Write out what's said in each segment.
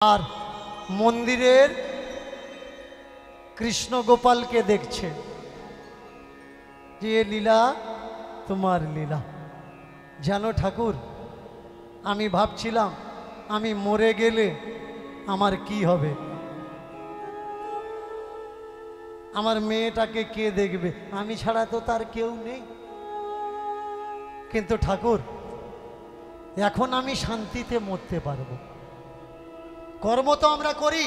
আর মন্দিরের কৃষ্ণ গোপালকে দেখছে যে লীলা তোমার লীলা। জানো ঠাকুর, আমি ভাবছিলাম আমি মরে গেলে আমার কি হবে, আমার মেয়েটাকে কে দেখবে, আমি ছাড়া তো তার কেউ নেই। কিন্তু ঠাকুর, এখন আমি শান্তিতে মরতে পারবো। কর্ম তো আমরা করি,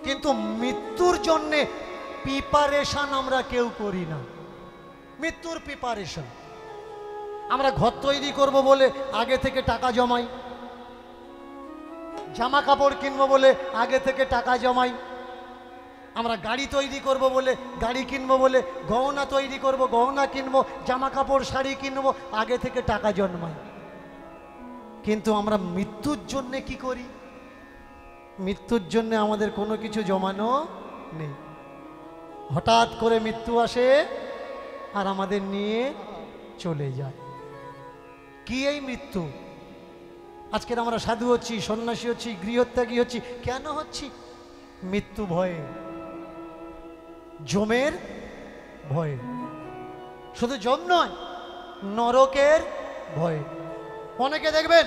কিন্তু মৃত্যুর জন্যে প্রিপারেশন আমরা কেউ করি না। মৃত্যুর প্রিপারেশন আমরা ঘর তৈরি করব বলে আগে থেকে টাকা জমাই, জামা কাপড় কিনবো বলে আগে থেকে টাকা জমাই, আমরা গাড়ি তৈরি করব বলে গাড়ি কিনবো, বলে গহনা তৈরি করব গহনা কিনবো, জামা কাপড় শাড়ি কিনবো, আগে থেকে টাকা জন্মাই। কিন্তু আমরা মৃত্যুর জন্য কি করি? মৃত্যুর জন্য আমাদের কোনো কিছু জমানো নেই। হঠাৎ করে মৃত্যু আসে আর আমাদের নিয়ে চলে যায়। কি এই মৃত্যু? আজকের আমরা সাধু হচ্ছি, সন্ন্যাসী হচ্ছি, গৃহত্যাগী হচ্ছি, কেন হচ্ছি? মৃত্যু ভয়ে, যমের ভয়ে। শুধু যম নয়, নরকের ভয়ে। অনেকে দেখবেন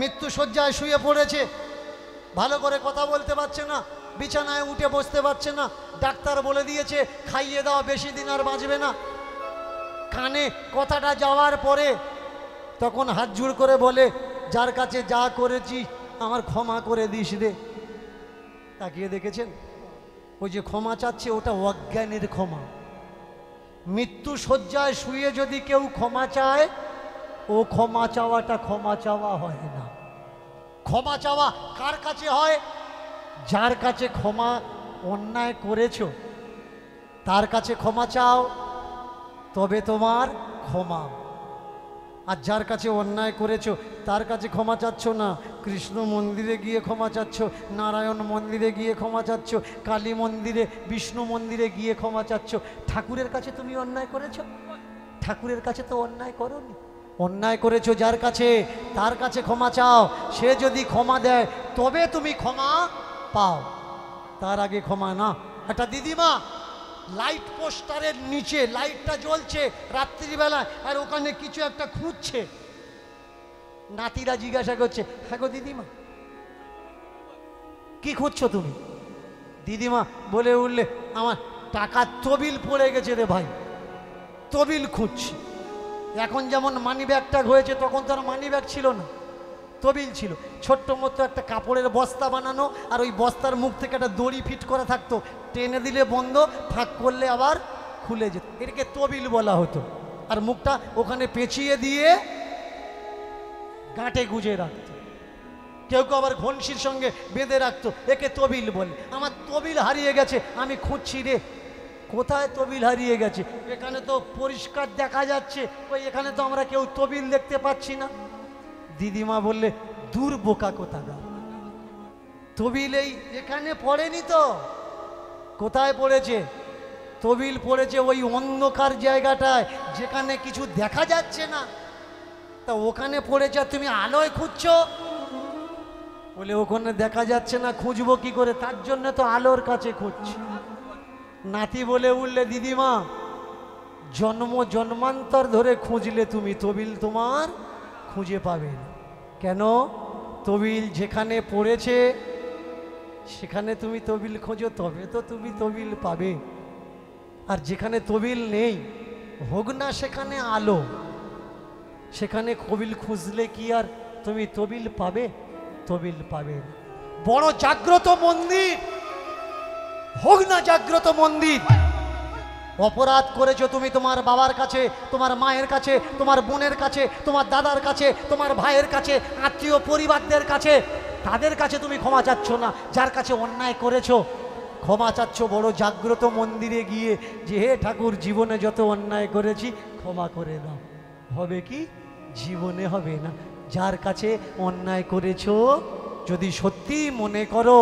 মৃত্যু শয্যায় শুয়ে পড়েছে, ভালো করে কথা বলতে পারছে না, বিছানায় উঠে বসতে পারছে না, ডাক্তার বলে দিয়েছে খাইয়ে দাও, বেশি দিন আর বাঁচবে না। কানে কথাটা যাওয়ার পরে তখন হাত জোড় করে বলে, যার কাছে যা করেছি আমার ক্ষমা করে দিস রে। তাকিয়ে দেখেছেন, ওই যে ক্ষমা চাচ্ছে ওটা অজ্ঞানের ক্ষমা। মৃত্যু শয্যায় শুয়ে যদি কেউ ক্ষমা চায়, ও ক্ষমা চাওয়াটা ক্ষমা চাওয়া হয় না। ক্ষমা চাওয়া কার কাছে হয়? যার কাছে ক্ষমা অন্যায় করেছো তার কাছে ক্ষমা চাও, তবে তোমার ক্ষমা। আর যার কাছে অন্যায় করেছো তার কাছে ক্ষমা চাচ্ছ না, কৃষ্ণ মন্দিরে গিয়ে ক্ষমা চাচ্ছ, নারায়ণ মন্দিরে গিয়ে ক্ষমা চাচ্ছ, কালী মন্দিরে, বিষ্ণু মন্দিরে গিয়ে ক্ষমা চাচ্ছ। ঠাকুরের কাছে তুমি অন্যায় করেছো? ঠাকুরের কাছে তো অন্যায় করোনি। অন্যায় করেছো যার কাছে, তার কাছে ক্ষমা চাও। সে যদি ক্ষমা দেয় তবে তুমি ক্ষমা পাও, তার আগে ক্ষমা না। একটা দিদিমা লাইট পোস্টারের নিচে, লাইটটা জ্বলছে রাত্রিবেলা, আর ওখানে কিছু একটা খুঁজছে। নাতিরা জিজ্ঞাসা করছে, হ্যাঁ গো দিদিমা কি খুঁজছো তুমি? দিদিমা বলে উঠলে, আমার টাকার তবিল পড়ে গেছে রে ভাই, তবিল খুঁজছি। এখন যেমন মানি ব্যাগটা হয়েছে, তখন তো আর মানি ব্যাগ ছিল না, তবিল ছিল। ছোট্ট মতো একটা কাপড়ের বস্তা বানানো, আর ওই বস্তার মুখ থেকে একটা দড়ি ফিট করা থাকতো, টেনে দিলে বন্ধ, ফাঁক করলে আবার খুলে যেত। এটাকে তবিল বলা হতো। আর মুখটা ওখানে পেঁচিয়ে দিয়ে গাঁটে গুজে রাখতো। কেউ কেউ আবার ঘনশির সঙ্গে বেঁধে রাখতো, একে তবিল বলে। আমার তবিল হারিয়ে গেছে, আমি খুঁজছি রে। কোথায় তবিল হারিয়ে গেছে? এখানে তো পরিষ্কার দেখা যাচ্ছে, ওই এখানে তো আমরা কেউ তবিল দেখতে পাচ্ছি না। দিদিমা বললে, দূর বোকা কোথাকার, তবিল এই এখানে পড়েনি তো। কোথায় পড়েছে? তবিল পড়েছে ওই অন্ধকার জায়গাটায়, যেখানে কিছু দেখা যাচ্ছে না। তা ওখানে পড়েছে, তুমি আলোয় খুঁজছো? বলে ওখানে দেখা যাচ্ছে না, খুঁজবো কি করে? তার জন্য তো আলোর কাছে খুঁজছি। নাতি বলে উঠলে, দিদিমা জন্ম জন্মান্তর ধরে খুঁজলে তুমি তবিল তোমার খুঁজে পাবে না। কেন? তবিল যেখানে পড়েছে সেখানে তুমি তবিল খোঁজো, তবে তো তুমি তবিল পাবে। আর যেখানে তবিল নেই, হোক না সেখানে আলো, সেখানে তবিল খুঁজলে কি আর তুমি তবিল পাবে? তবিল পাবে না। বড় জাগ্রত মন্দির হোক না জাগ্রত মন্দির, অপরাধ করেছো তুমি তোমার বাবার কাছে, তোমার মায়ের কাছে, তোমার বোনের কাছে, তোমার দাদার কাছে, তোমার ভাইয়ের কাছে, আত্মীয় পরিবারদের কাছে, তাদের কাছে তুমি ক্ষমা চাচ্ছ না। যার কাছে অন্যায় করেছো ক্ষমা চাচ্ছ বড় জাগ্রত মন্দিরে গিয়ে, যে হে ঠাকুর, জীবনে যত অন্যায় করেছি ক্ষমা করে দাও। হবে কি? জীবনে হবে না। যার কাছে অন্যায় করেছো যদি সত্যি মনে করো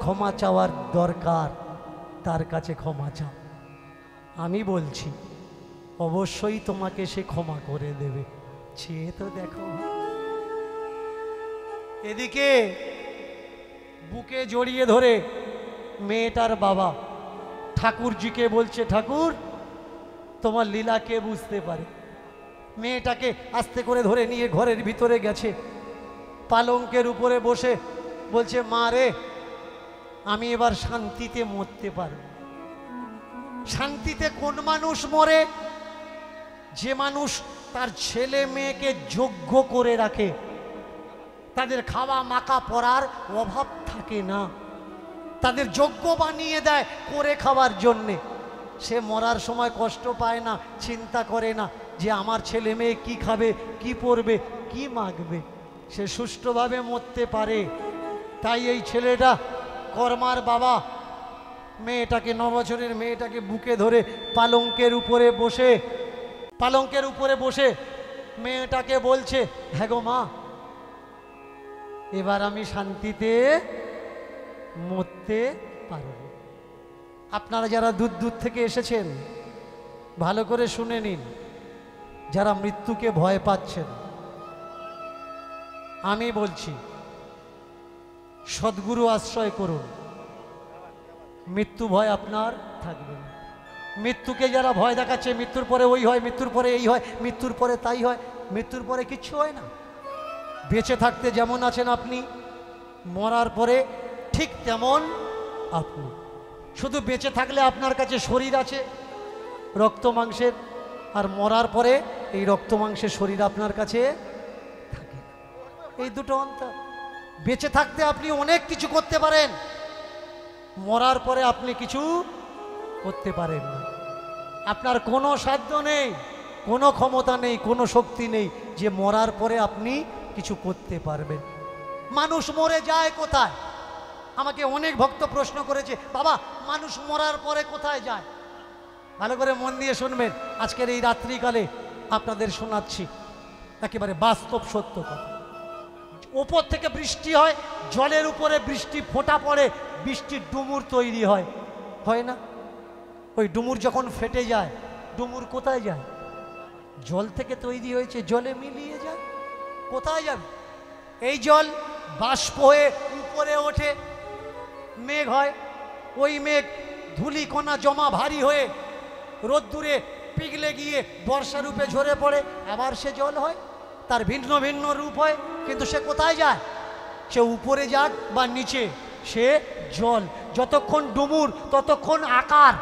ক্ষমা চাওয়ার দরকার, তার কাছে ক্ষমা চাও। আমি বলছি অবশ্যই তোমাকে সে ক্ষমা করে দেবে। চেয়ে তো দেখো। এদিকে বুকে জড়িয়ে ধরে মেয়েটার বাবা ঠাকুরজিকে বলছে, ঠাকুর তোমার লীলা কে বুঝতে পারে। মেয়েটাকে আস্তে করে ধরে নিয়ে ঘরের ভিতরে গেছে, পালঙ্কের উপরে বসে বলছে, মা রে আমি এবার শান্তিতে মরতে পারব। শান্তিতে কোন মানুষ মরে? যে মানুষ তার ছেলে মেয়েকে যোগ্য করে রাখে, তাদের খাওয়া মাকা পরার অভাব থাকে না, তাদের যোগ্য বানিয়ে দেয় করে খাওয়ার জন্যে। সে মরার সময় কষ্ট পায় না, চিন্তা করে না যে আমার ছেলে মেয়ে কি খাবে, কি পরবে, কি মাখবে। সে সুষ্ঠুভাবে মরতে পারে। তাই এই ছেলেটা কর্মার বাবা মেয়েটাকে, 9 বছরের মেয়েটাকে বুকে ধরে পালঙ্কের উপরে বসে মেয়েটাকে বলছে, হ্যাঁ গো মা, এবার আমি শান্তিতে মরতে পারব। আপনারা যারা দূর দূর থেকে এসেছেন ভালো করে শুনে নিন। যারা মৃত্যুকে ভয় পাচ্ছেন, আমি বলছি সদ্গুরু আশ্রয় করুন, মৃত্যু ভয় আপনার থাকবে না। মৃত্যুকে যারা ভয় দেখাচ্ছে, মৃত্যুর পরে ওই হয়, মৃত্যুর পরে এই হয়, মৃত্যুর পরে তাই হয়, মৃত্যুর পরে কিচ্ছু হয় না। বেঁচে থাকতে যেমন আছেন আপনি, মরার পরে ঠিক তেমন আপনি। শুধু বেঁচে থাকলে আপনার কাছে শরীর আছে রক্ত মাংসের, আর মরার পরে এই রক্ত মাংসের শরীর আপনার কাছে থাকে। এই দুটো অন্তর। বেঁচে থাকতে আপনি অনেক কিছু করতে পারেন, মরার পরে আপনি কিছু করতে পারেন না। আপনার কোনো সাধ্য নেই, কোনো ক্ষমতা নেই, কোনো শক্তি নেই যে মরার পরে আপনি কিছু করতে পারবেন। মানুষ মরে যায় কোথায়? আমাকে অনেক ভক্ত প্রশ্ন করেছে, বাবা মানুষ মরার পরে কোথায় যায়? ভালো করে মন দিয়ে শুনবেন, আজকের এই রাত্রিকালে আপনাদের শোনাচ্ছি একেবারে বাস্তব সত্য কথা। ওপর থেকে বৃষ্টি হয়, জলের উপরে বৃষ্টি ফোঁটা পড়ে, বৃষ্টির ডুমুর তৈরি হয়, হয় না? ওই ডুমুর যখন ফেটে যায়, ডুমুর কোথায় যায়? জল থেকে তৈরি হয়েছে, জলে মিলিয়ে যায়। কোথায় যাবে? এই জল বাষ্প হয়ে উপরে ওঠে, মেঘ হয়। ওই মেঘ ধূলিকণা জমা ভারী হয়ে রোদ্দুরে পিঘলে গিয়ে বর্ষা রূপে ঝরে পড়ে, আবার সে জল হয়। তার ভিন্ন ভিন্ন রূপ হয়, কিন্তু সে কোথায় যায়? সে উপরে যাক বা নিচে, সে জল। যতক্ষণ ডুমুর ততক্ষণ আকার,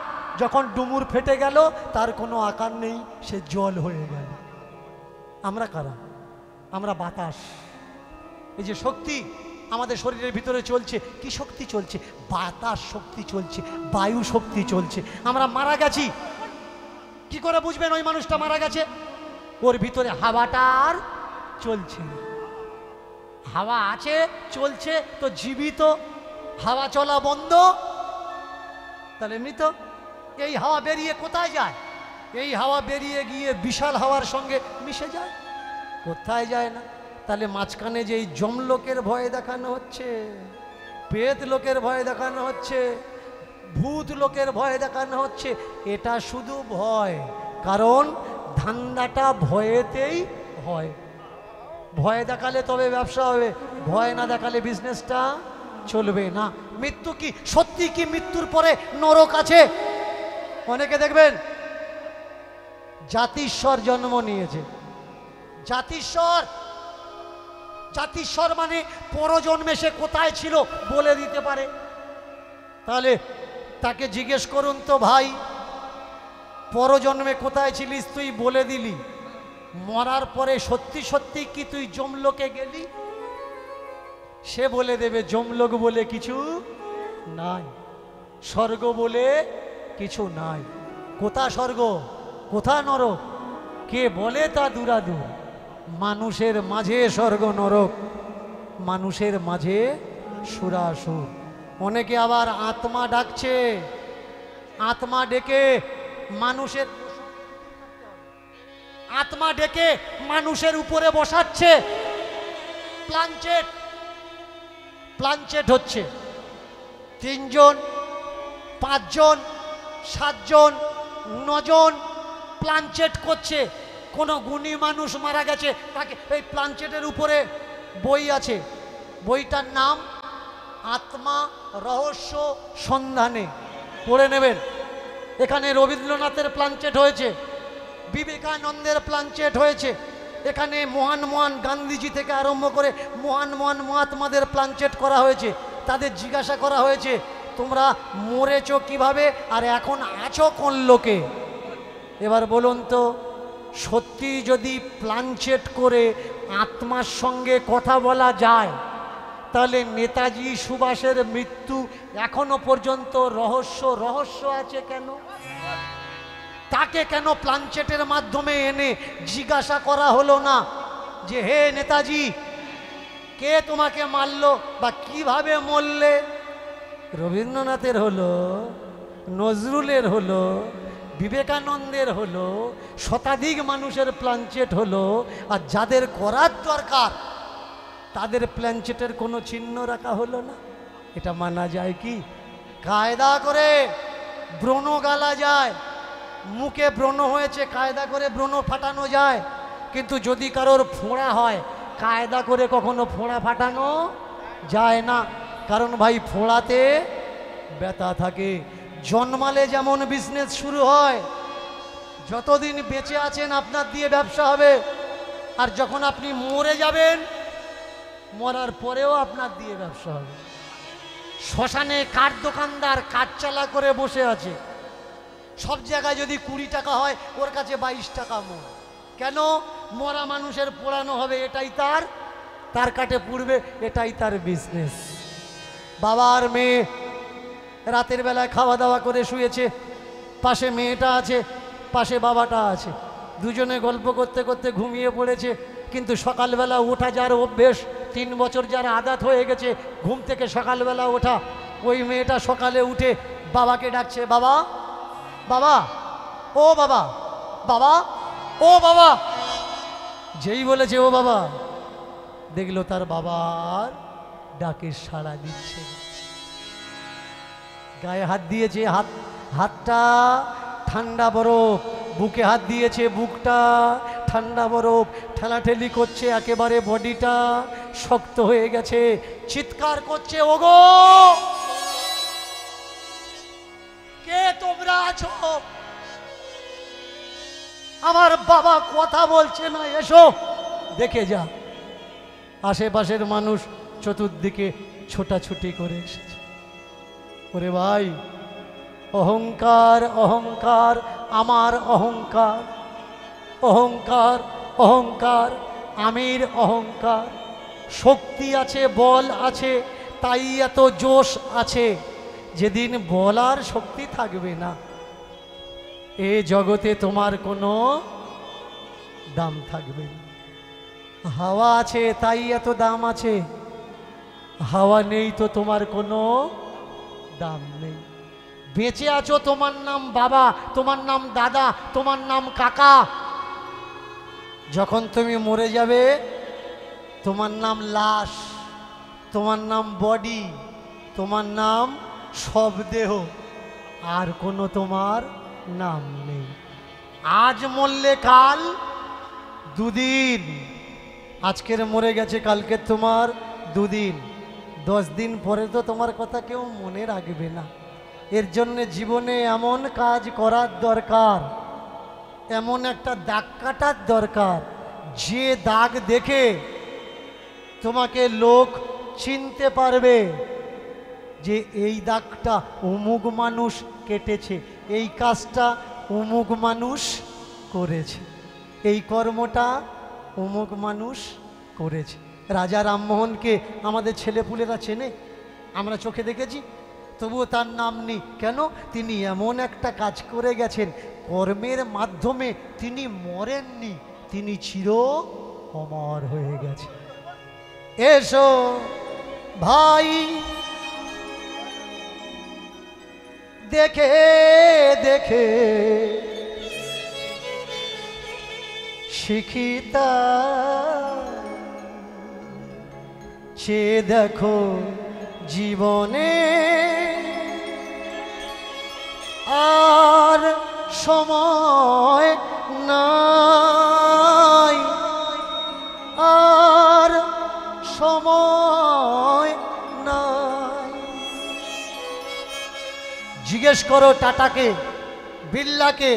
যখন ডুমুর ফেটে গেল তার কোনো আকার নেই, সে জল হয়ে গেল। আমরা কারা? আমরা বাতাস। এই যে শক্তি আমাদের শরীরের ভিতরে চলছে, কি শক্তি চলছে? বাতাস শক্তি চলছে, বায়ু শক্তি চলছে। আমরা মারা গেছি, কি করে বুঝবেন ওই মানুষটা মারা গেছে? ওর ভিতরে হাওয়াটা আর চলছে না। হাওয়া আছে, চলছে তো জীবিত। হাওয়া চলা বন্ধ তাহলে মৃত। এই হাওয়া বেরিয়ে কোথায় যায়? এই হাওয়া বেরিয়ে গিয়ে বিশাল হাওয়ার সঙ্গে মিশে যায়, কোথায় যায় না। তাহলে মাঝখানে যে এই যমলোকের ভয় দেখানো হচ্ছে, প্রেত লোকের ভয় দেখানো হচ্ছে, ভূত লোকের ভয় দেখানো হচ্ছে, এটা শুধু ভয়। কারণ ধান্দাটা ভয়েতেই হয়। ভয় দেখালে তবে ব্যবসা হবে, ভয় না দেখালে বিজনেসটা চলবে না। মৃত্যু কি সত্যি? কি মৃত্যুর পরে নরক আছে? অনেকে দেখবেন জাতিস্বর জন্ম নিয়েছে। জাতিস্বর মানে পরজন্মে সে কোথায় ছিল বলে দিতে পারে। তাহলে তাকে জিজ্ঞেস করুন তো, ভাই পরজন্মে কোথায় ছিলিস তুই বলে দিলি, মরার পরে সত্যি সত্যি কি তুই যমলোকে গেলি? সে বলে দেবে যমলোক বলে কিছু নাই, স্বর্গ বলে কিছু নাই। কোথা স্বর্গ, কোথা নরক, কে বলে তা দূরাদূর। মানুষের মাঝে স্বর্গ নরক, মানুষের মাঝে সুরাসুর। অনেকে আবার আত্মা ডাকছে, আত্মা ডেকে মানুষের আত্মা ডেকে মানুষের উপরে বসাচ্ছে। প্লানচেট হচ্ছে। 3 জন 5 জন 7 জন 9 জন প্লানচেট করছে। কোনো গুণী মানুষ মারা গেছে, তাকে এই প্লানচেটের উপরে বই আছে, বইটার নাম আত্মা রহস্য সন্ধানে, পড়ে নেবেন। এখানে রবীন্দ্রনাথের প্ল্যানচেট হয়েছে, বিবেকানন্দের প্ল্যানচেট হয়েছে, এখানে মহান মহান গান্ধীজি থেকে আরম্ভ করে মহান মহান মহাত্মাদের প্ল্যানচেট করা হয়েছে। তাদের জিজ্ঞাসা করা হয়েছে তোমরা মরেছো কিভাবে আর এখন আছো কোন লোকে। এবার বলুন তো, সত্যি যদি প্ল্যানচেট করে আত্মার সঙ্গে কথা বলা যায়, তাহলে নেতাজি সুভাষের মৃত্যু এখনো পর্যন্ত রহস্য আছে কেন? তাকে কেন প্ল্যানচেটের মাধ্যমে এনে জিজ্ঞাসা করা হলো না যে হে নেতাজি, কে তোমাকে মারলো বা কিভাবে মরলে? রবীন্দ্রনাথের হলো, নজরুলের হলো, বিবেকানন্দের হলো, শতাধিক মানুষের প্ল্যানচেট হলো, আর যাদের করার দরকার তাদের প্ল্যানচেটের কোনো চিহ্ন রাখা হলো না। এটা মানা যায় কি? কায়দা করে ব্রণ গালা যায়, মুখে ব্রণ হয়েছে কায়দা করে ব্রণ ফাটানো যায়, কিন্তু যদি কারোর ফোঁড়া হয় কায়দা করে কখনো ফোঁড়া ফাটানো যায় না। কারণ ভাই, ফোঁড়াতে ব্যথা থাকে। জন্মালে যেমন বিজনেস শুরু হয়, যতদিন বেঁচে আছেন আপনার দিয়ে ব্যবসা হবে, আর যখন আপনি মরে যাবেন, মরার পরেও আপনার দিয়ে ব্যবসা হবে। শ্মশানে কাঠ দোকানদার কাঠ চালা করে বসে আছে, সব জায়গায় যদি 20 টাকা হয়, ওর কাছে 22 টাকা মন। কেন? মরা মানুষের পোড়ানো হবে, এটাই তার কাটে পুড়বে, এটাই তার বিজনেস। বাবা আর মেয়ে রাতের বেলায় খাওয়া দাওয়া করে শুয়েছে, পাশে মেয়েটা আছে, পাশে বাবাটা আছে, দুজনে গল্প করতে করতে ঘুমিয়ে পড়েছে। কিন্তু সকালবেলা ওঠা যার অভ্যেস, 3 বছর যার আদাত হয়ে গেছে ঘুম থেকে সকালবেলা ওঠা, ওই মেয়েটা সকালে উঠে বাবাকে ডাকছে, বাবা বাবা ও বাবা, বাবা ও বাবা। যেই বলেছে ও বাবা, দেখলো তার বাবার ডাকে সাড়া দিচ্ছে। গায়ে হাত দিয়েছে, হাতটা ঠান্ডা বরফ, বুকে হাত দিয়েছে, বুকটা ঠান্ডা বরফ, ঠেলাঠেলি করছে, একেবারে বডিটা শক্ত হয়ে গেছে, চিৎকার করছে, ওগো কে তোমরা আছো? আমার বাবা কথা বলছে না, এসো দেখে যা। আশেপাশের মানুষ চতুর্দিকে ছোটাছুটি করে এসেছে। ওরে ভাই, অহংকার অহংকার, আমার অহংকার, অহংকার অহংকার, আমির অহংকার। শক্তি আছে, বল আছে, তাই এত জোশ আছে। যেদিন বলার শক্তি থাকবে না, এ জগতে তোমার কোনো দাম থাকবে না। হাওয়া আছে তাই এত দাম আছে, হাওয়া নেই তো তোমার কোনো দাম নেই। বেঁচে আছো, তোমার নাম বাবা, তোমার নাম দাদা, তোমার নাম কাকা। যখন তুমি মরে যাবে, তোমার নাম লাশ, তোমার নাম বডি, তোমার নাম শবদেহ, আর কোনো তোমার নাম নেই। আজ মরলে কাল দুদিন, আজকের মরে গেছে কালকে তোমার দুদিন, 10 দিন পরে তো তোমার কথা কেউ মনে রাখবে না। এর জন্য জীবনে এমন কাজ করার দরকার, এমন একটা দাগ কাটার দরকার, যে দাগ দেখে তোমাকে লোক চিনতে পারবে যে এই দাগটা অমুক মানুষ কেটেছে, এই কাজটা অমুক মানুষ করেছে, এই কর্মটা অমুক মানুষ করেছে। রাজা রামমোহনকে আমাদের ছেলেপুলেরা চেনে, আমরা চোখে দেখেছি, তবুও তার নাম নেই কেন? তিনি এমন একটা কাজ করে গেছেন, কর্মের মাধ্যমে তিনি মরেননি, তিনি চির অমর হয়ে গেছে। এসো ভাই দেখে দেখে শিখিতা, সে দেখো জীবনে আর সময় নাই, আর সময় জিজ্ঞেস করো টাটাকে, বিড়লাকে,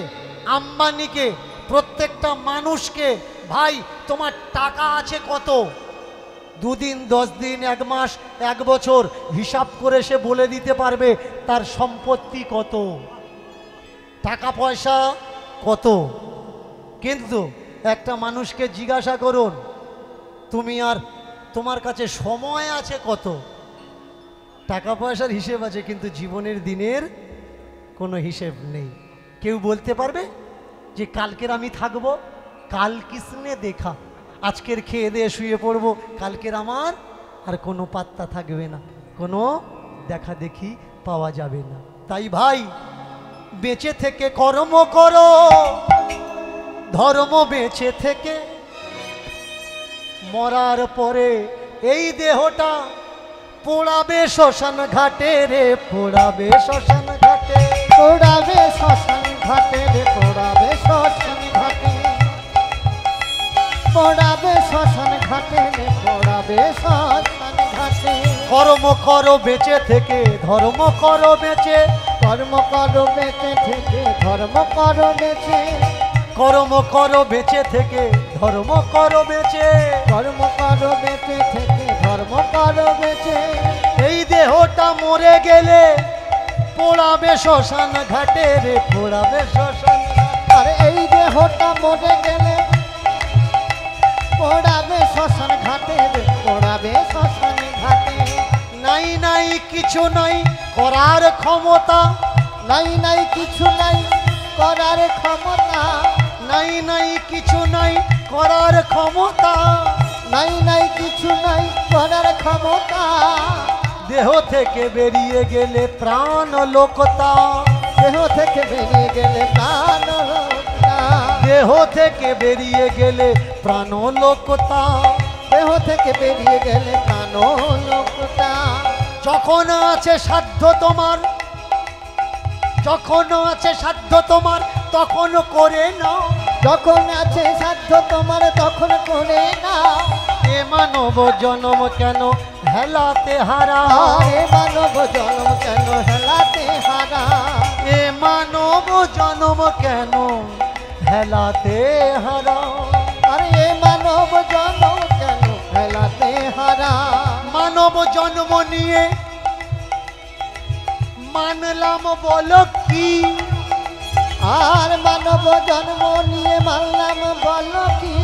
আম্বানিকে, প্রত্যেকটা মানুষকে, ভাই তোমার টাকা আছে কত? 2 দিন, 10 দিন, 1 মাস, 1 বছর হিসাব করে সে বলে দিতে পারবে তার সম্পত্তি কত, টাকা পয়সা কত। কিন্তু একটা মানুষকে জিজ্ঞাসা করুন, তুমি আর তোমার কাছে সময় আছে কত? টাকা পয়সার হিসেব আছে, কিন্তু জীবনের দিনের কোনো হিসেব নেই। কেউ বলতে পারবে যে কালকের আমি থাকবো? কাল কিসনে দেখা, আজকের খেয়ে দিয়ে শুয়ে পড়বো, কালকের আমার আর কোনো পাত্তা থাকবে না, কোনো দেখা দেখি পাওয়া যাবে না। তাই ভাই বেঁচে থেকে কর্ম করো, ধর্ম বেঁচে থেকে, মরার পরে এই দেহটা পোড়াবে শ্মশান ঘাটে রে, পোড়াবে শ্মশান ঘাটে, পোড়াবে শ্মশান ঘাটে রে, পোড়াবে শ্মশান ঘাটে, পোড়াবে শ্মশান ঘাটে রে, পোড়াবে শ্মশান ঘাটে। কর্ম করো বেঁচে থেকে, ধর্ম করো বেঁচে, কর্ম করো বেঁচে থেকে, ধর্ম করো বেঁচে, কর্ম করো বেঁচে থেকে, ধর্ম করো বেঁচে, কর্ম করো বেঁচে থেকে, ধর্ম করো বেঁচে। এই দেহটা মরে গেলে পোড়াবে শ্মশান ঘাটে রে, পোড়াবে শ্মশান ঘাটে। আর এই দেহটা মরে গেলে পোড়াবে শ্মশান ঘাটে রে, পোড়াবে শ্মশান ঘাটে। নাই নাই কিছু নাই করার ক্ষমতা, নাই নাই কিছু নাই করার ক্ষমতা, নাই নাই কিছু নাই করার ক্ষমতা, নাই নাই কিছু নাই করার ক্ষমতা। দেহ থেকে বেরিয়ে গেলে প্রাণ লোকতা, দেহ থেকে বেরিয়ে গেলে প্রাণ লোকতা, দেহ থেকে বেরিয়ে গেলে প্রাণ লোকতা। দেহ থেকে বেরিয়ে গেলে প্রাণ লোকতা। যখন আছে সাধ্য তোমার, যখন আছে সাধ্য তোমার তখন করে নাও, যখন আছে সাধ্য তোমার তখন করে না। এ মানব জনম কেন হেলাতে হারা, এ মানব জন্ম কেন হেলাতে হারা, এ মানব জনম কেন হেলাতে হারা। আরে এ মানব জন্ম কেন হেলাতে হারা। মানব জন্ম নিয়ে মানলাম বলো কি, আর মানব জন্ম নিয়ে মানলাম বলো কি,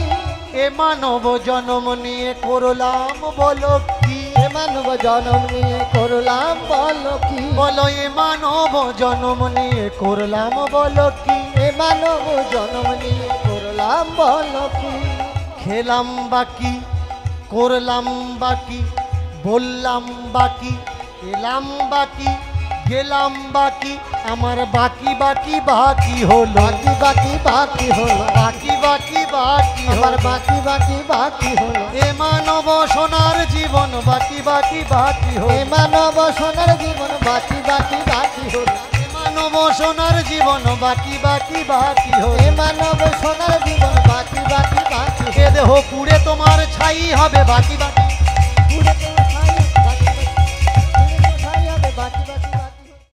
এ মানব জন্ম নিয়ে করলাম বলো কি, এ মানব জন্ম নিয়ে করলাম বলো কি, বলো এ মানব জন্ম নিয়ে করলাম বলো কি। এ মানব জন্ম নিয়ে করলাম বলো কি। খেলাম বাকি, করলাম বাকি, বললাম বাকি, এলাম বাকি, গেলাম বাকি, আমার বাকি বাকি বাকি হলো, বাকি বাকি বাকি হলো, বাকি বাকি বাকি আমার হলো। বাকি বাকি বাকি হলো। এ মানব সোনার জীবন বাকি বাকি বাকি এ হলো, মানব সোনার জীবন বাকি বাকি বাকি হলো, এ মানব সোনার জীবন বাকি বাকি বাকি এ হলো। মানব সোনার জীবন বাকি বাকি বাকি এ দেহ পুড়ে তোমার ছাই হবে বাকি বাকি, পুরে তো ছাই বাকি বাকি, পুরে তো ছাই হবে বাকি বাকি।